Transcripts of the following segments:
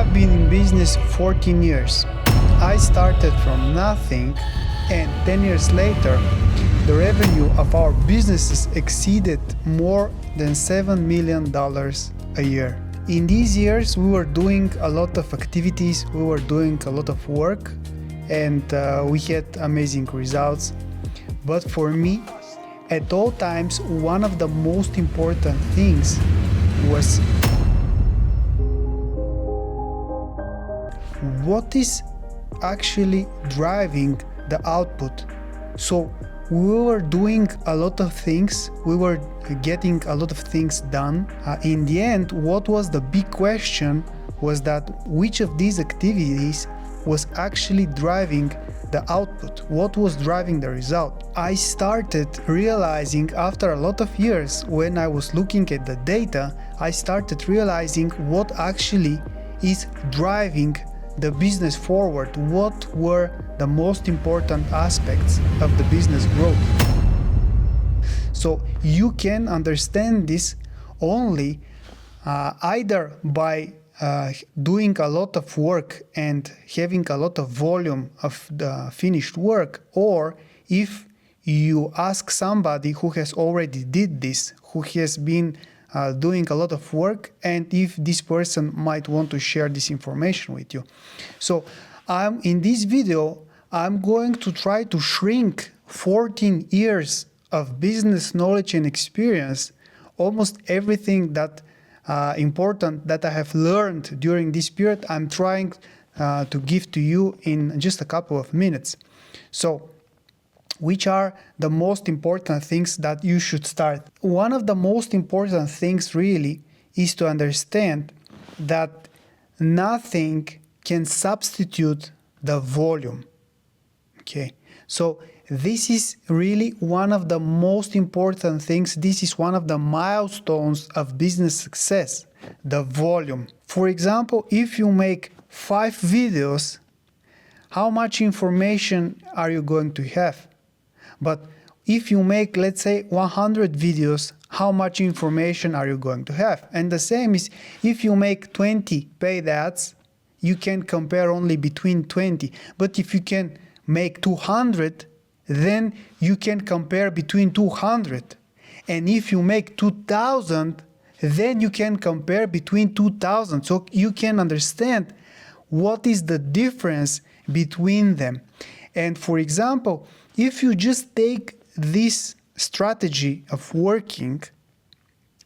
I've been in business 14 years. I started from nothing, and 10 years later, the revenue of our businesses exceeded more than $7 million a year. In these years, we were doing a lot of activities, we were doing a lot of work, and we had amazing results. But for me, at all times, one of the most important things was what is actually driving the output. So we were doing a lot of things, we were getting a lot of things done. In the end, what was the big question was that which of these activities was actually driving the output, what was driving the result. I started realizing after a lot of years, when I was looking at the data, I started realizing what actually is driving the business forward, what were the most important aspects of the business growth. So you can understand this only either by doing a lot of work and having a lot of volume of the finished work, or if you ask somebody who has already did this, who has been doing a lot of work, and if this person might want to share this information with you. So in this video, I'm going to try to shrink 14 years of business knowledge and experience, almost everything that important that I have learned during this period, I'm trying to give to you in just a couple of minutes. So, which are the most important things that you should start? One of the most important things really is to understand that nothing can substitute the volume. Okay, so this is really one of the most important things. This is one of the milestones of business success, the volume. For example, if you make 5 videos, how much information are you going to have? But if you make, let's say, 100 videos, how much information are you going to have? And the same is, if you make 20 paid ads, you can compare only between 20. But if you can make 200, then you can compare between 200. And if you make 2,000, then you can compare between 2,000. So you can understand what is the difference between them. And for example, if you just take this strategy of working,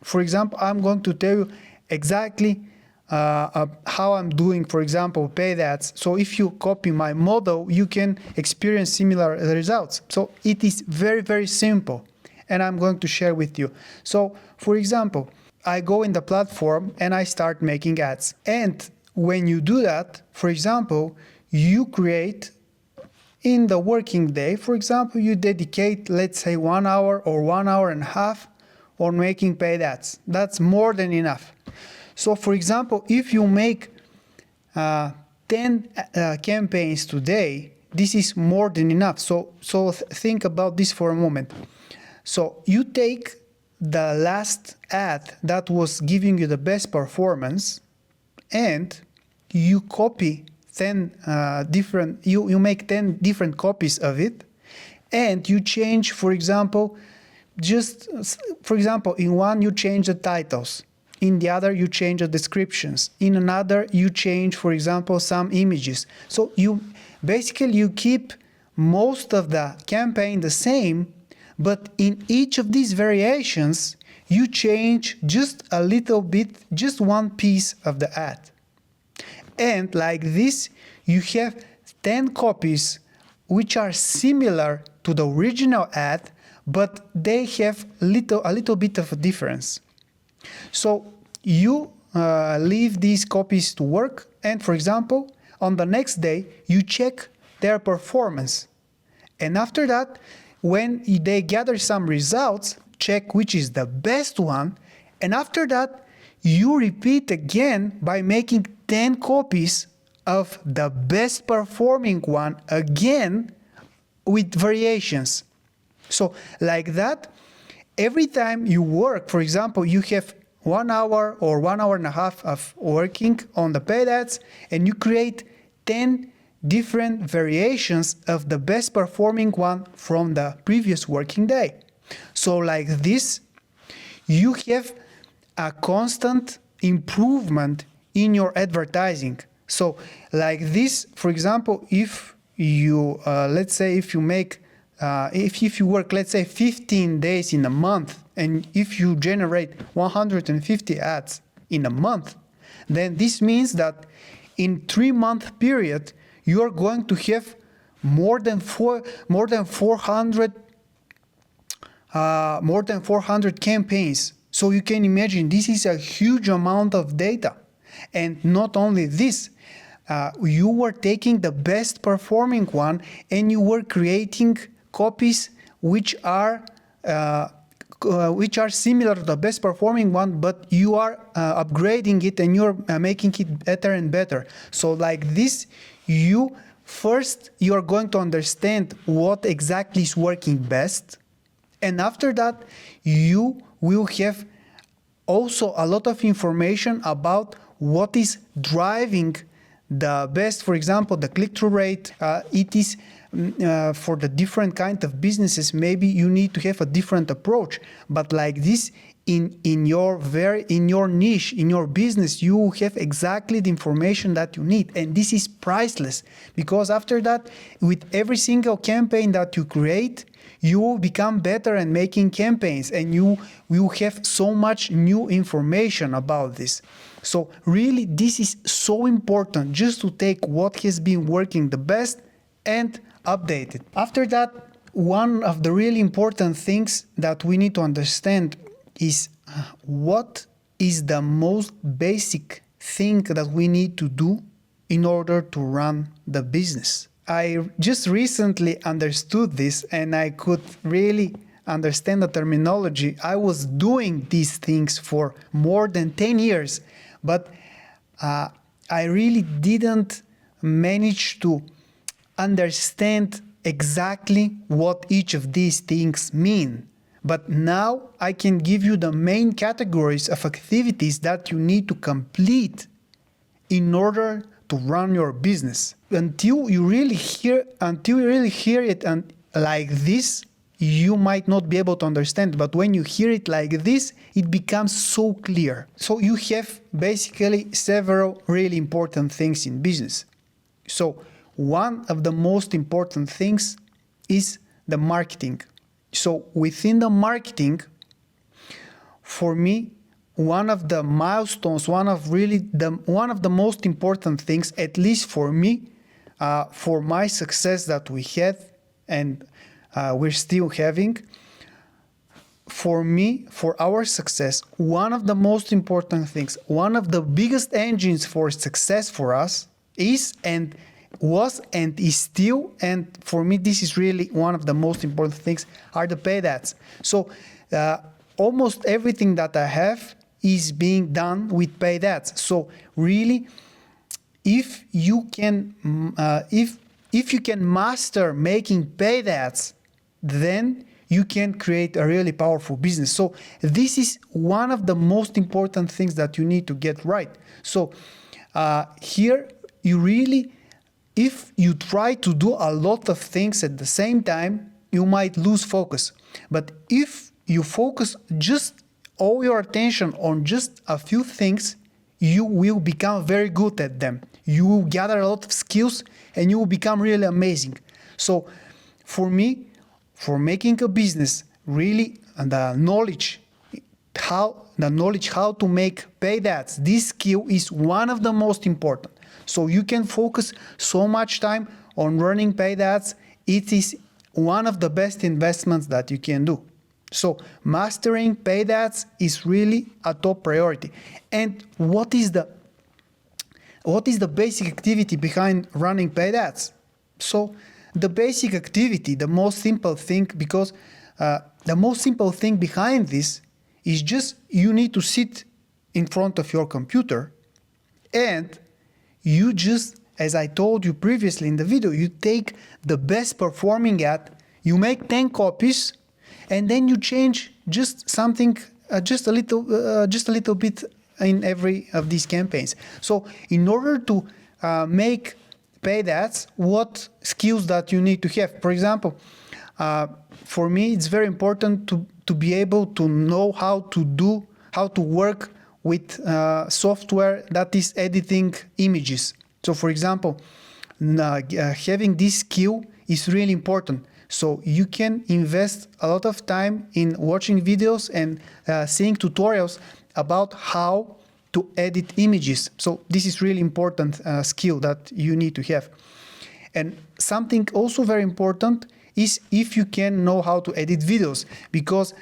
for example, I'm going to tell you exactly how I'm doing, for example, paid ads. So if you copy my model, you can experience similar results. So it is very, very simple, and I'm going to share with you. So for example, I go in the platform and I start making ads. And when you do that, for example, you create in the working day, for example, you dedicate, let's say, 1 hour or 1 hour and a half on making paid ads. That's more than enough. So, for example, if you make 10 campaigns today, this is more than enough. So think about this for a moment. So you take the last ad that was giving you the best performance, and you copy 10 you make 10 different copies of it, and you change, for example, in one you change the titles, in the other you change the descriptions, in another you change, for example, some images. So you keep most of the campaign the same, but in each of these variations you change just a little bit, just one piece of the ad. And like this, you have 10 copies which are similar to the original ad, but they have a little bit of a difference. So you leave these copies to work, and for example, on the next day, you check their performance. And after that, when they gather some results, check which is the best one, and after that, you repeat again by making 10 copies of the best performing one again with variations. So like that, every time you work, for example, you have 1 hour or 1 hour and a half of working on the paid ads, and you create 10 different variations of the best performing one from the previous working day. So like this, you have a constant improvement in your advertising. So like this, for example, if you let's say if you make if you work, let's say 15 days in a month, and if you generate 150 ads in a month, then this means that in 3-month period you are going to have more than 400 campaigns. So you can imagine this is a huge amount of data. And not only this, you were taking the best performing one and you were creating copies which are similar to the best performing one, but you are upgrading it and you're making it better and better. So like this, you are going to understand what exactly is working best, and after that you will have also a lot of information about what is driving the best. For example, the click-through rate. It is for the different kind of businesses, maybe you need to have a different approach, but like this, in your niche, in your business, you have exactly the information that you need, and this is priceless, because after that, with every single campaign that you create, you will become better and making campaigns, and you will have so much new information about this. So really, this is so important, just to take what has been working the best and update it. After that, one of the really important things that we need to understand is what is the most basic thing that we need to do in order to run the business. I just recently understood this, and I could really understand the terminology. I was doing these things for more than 10 years, but I really didn't manage to understand exactly what each of these things mean. But now I can give you the main categories of activities that you need to complete in order to run your business. Until you really hear it and like this, you might not be able to understand, but when you hear it like this, it becomes so clear. So you have basically several really important things in business. So one of the most important things is the marketing. So within the marketing, for me, one of the milestones, one of the most important things, at least for me, for my success that we had and we're still having, for me, for our success, one of the most important things, one of the biggest engines for success for us is and was and is still, and for me this is really one of the most important things, are the paid ads. So almost everything that I have is being done with paid ads. So really, if you can master making paid ads, then you can create a really powerful business. So this is one of the most important things that you need to get right. So here you really, if you try to do a lot of things at the same time, you might lose focus. But if you focus just all your attention on just a few things, you will become very good at them. You will gather a lot of skills and you will become really amazing. So for me, for making a business, really the knowledge how to make paid ads, this skill is one of the most important. So you can focus so much time on running paid ads. It is one of the best investments that you can do. So mastering paid ads is really a top priority. And what is the basic activity behind running paid ads? So the basic activity, the most simple thing, because the most simple thing behind this is just you need to sit in front of your computer and you just, as I told you previously in the video, you take the best performing ad, you make 10 copies, and then you change just something just a little bit in every of these campaigns. So in order to make paid ads, what skills that you need to have? For example, for me, it's very important to be able to know how to work with software that is editing images. So for example, having this skill is really important. So you can invest a lot of time in watching videos and seeing tutorials about how to edit images. So this is really important skill that you need to have. And something also very important is if you can know how to edit videos, because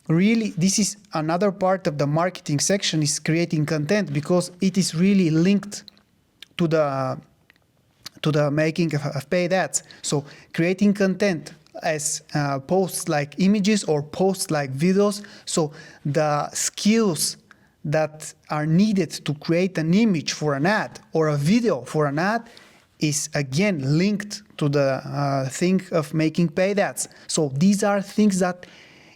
really this is another part of the marketing section, is creating content, because it is really linked to the making of paid ads. So creating content as posts like images or posts like videos. So the skills that are needed to create an image for an ad or a video for an ad is again linked to the thing of making paid ads. So these are things that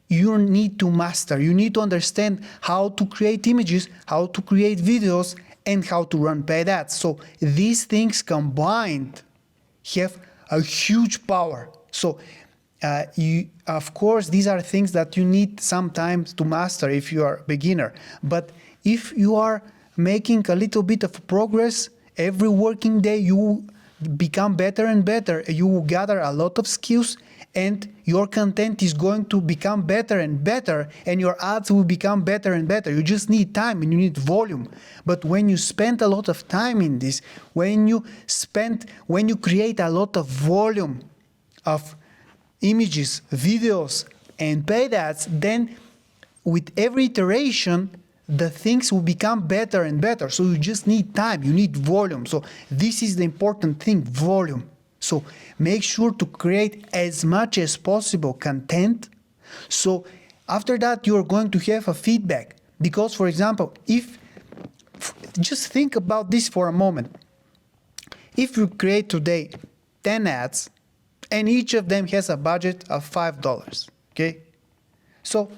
you need to master. You need to understand how to create images, how to create videos, and how to run paid ads. So these things combined have a huge power. So of course, these are things that you need some time to master if you are a beginner. But if you are making a little bit of progress every working day, you become better and better. You will gather a lot of skills, and your content is going to become better and better, and your ads will become better and better. You just need time and you need volume. But when you spend a lot of time in this, when you create a lot of volume of images, videos, and paid ads, then with every iteration, the things will become better and better. So you just need time, you need volume. So this is the important thing, volume. So make sure to create as much as possible content. So after that, you're going to have a feedback. Because, for example, just think about this for a moment. If you create today 10 ads, and each of them has a budget of $5, okay? So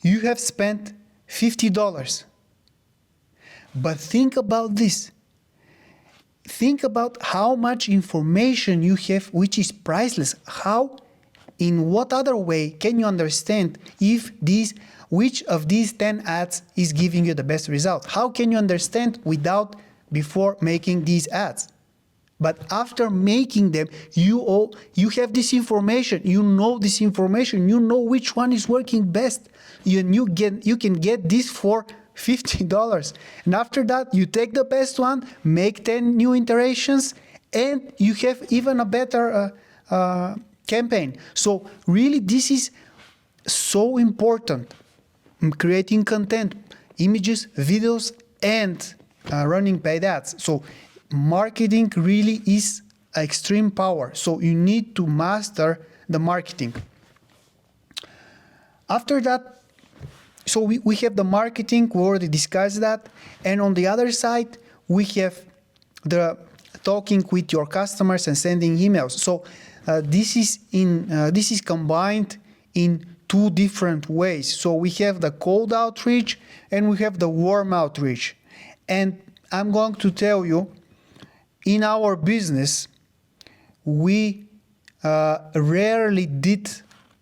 you have spent $50. But think about this. Think about how much information you have which is priceless. In what other way can you understand which of these 10 ads is giving you the best result? How can you understand before making these ads? But after making them, you have this information. You know this information. You know which one is working best. You can get this for $50. And after that, you take the best one, make 10 new iterations, and you have even a better campaign. So really, this is so important. Creating content, images, videos, and running paid ads. So marketing really is extreme power. So you need to master the marketing. After that, so we have the marketing, we already discussed that. And on the other side, we have the talking with your customers and sending emails. So this is combined in two different ways. So we have the cold outreach and we have the warm outreach. And I'm going to tell you, in our business, we rarely did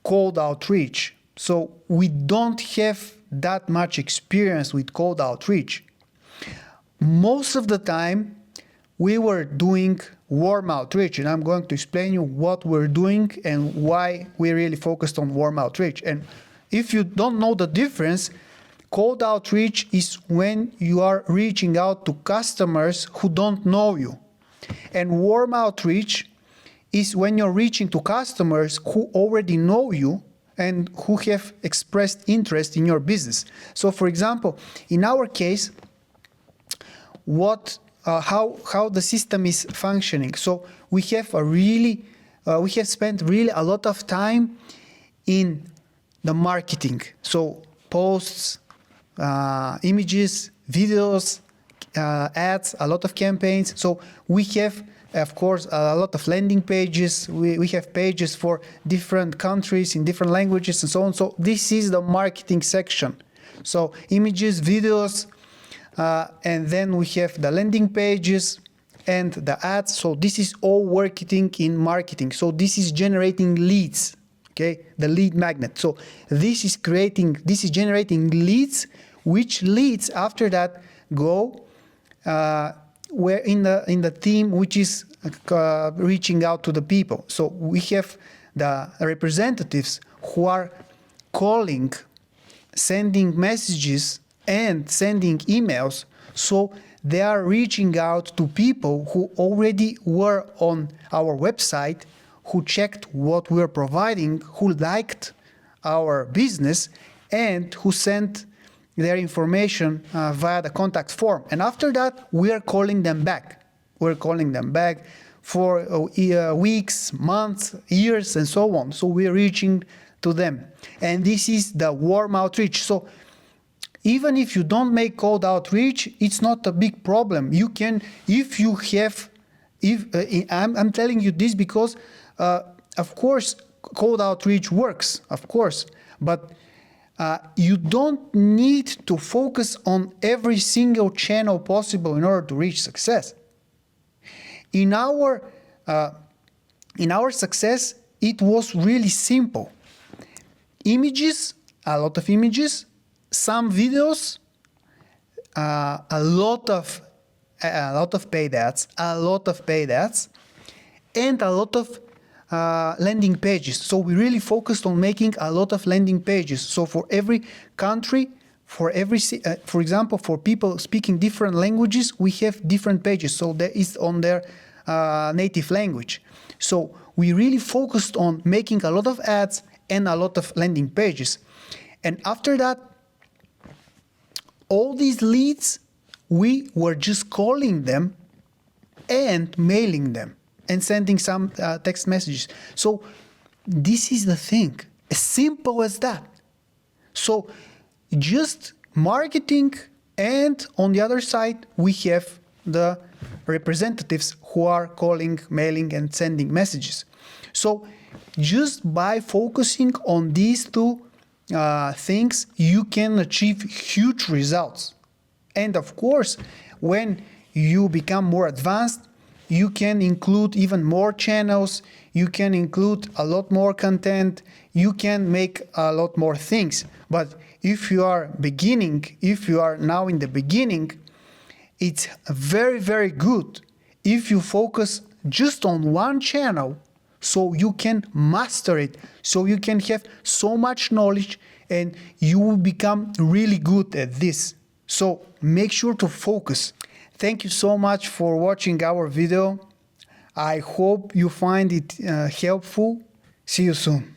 cold outreach. So we don't have that much experience with cold outreach. Most of the time, we were doing warm outreach, and I'm going to explain you what we're doing and why we really focused on warm outreach. And if you don't know the difference, cold outreach is when you are reaching out to customers who don't know you. And warm outreach is when you're reaching to customers who already know you and who have expressed interest in your business. So for example, in our case, how the system is functioning. So we have spent really a lot of time in the marketing. So posts, images, videos, ads, a lot of campaigns. So we have, of course, a lot of landing pages. We have pages for different countries in different languages and so on. So this is the marketing section. So images, videos, and then we have the landing pages and the ads. So this is all working in marketing. So this is generating leads, okay? The lead magnet. So this is generating leads, which leads after that go we're in the team which is reaching out to the people. So we have the representatives who are calling, sending messages and sending emails. So they are reaching out to people who already were on our website, who checked what we're providing, who liked our business, and who sent their information via the contact form. And after that, we are calling them back. We're calling them back for weeks, months, years, and so on. So we're reaching to them. And this is the warm outreach. So even if you don't make cold outreach, it's not a big problem. You can, if you have, I'm telling you this because, of course, cold outreach works, of course, but you don't need to focus on every single channel possible in order to reach success. In our success, it was really simple. Images, a lot of images, some videos, a lot of paid ads, and a lot of landing pages. So we really focused on making a lot of landing pages. So for every country, for example, for people speaking different languages, we have different pages. So that is on their native language. So we really focused on making a lot of ads and a lot of landing pages. And after that, all these leads, we were just calling them and mailing them and sending some text messages. So this is the thing, as simple as that. So just marketing, and on the other side, we have the representatives who are calling, mailing, and sending messages. So just by focusing on these two things, you can achieve huge results. And of course, when you become more advanced, you can include even more channels, you can include a lot more content, you can make a lot more things. But if you are beginning, if you are now in the beginning, it's very, very good if you focus just on one channel so you can master it, so you can have so much knowledge and you will become really good at this. So make sure to focus. Thank you so much for watching our video. I hope you find it helpful. See you soon.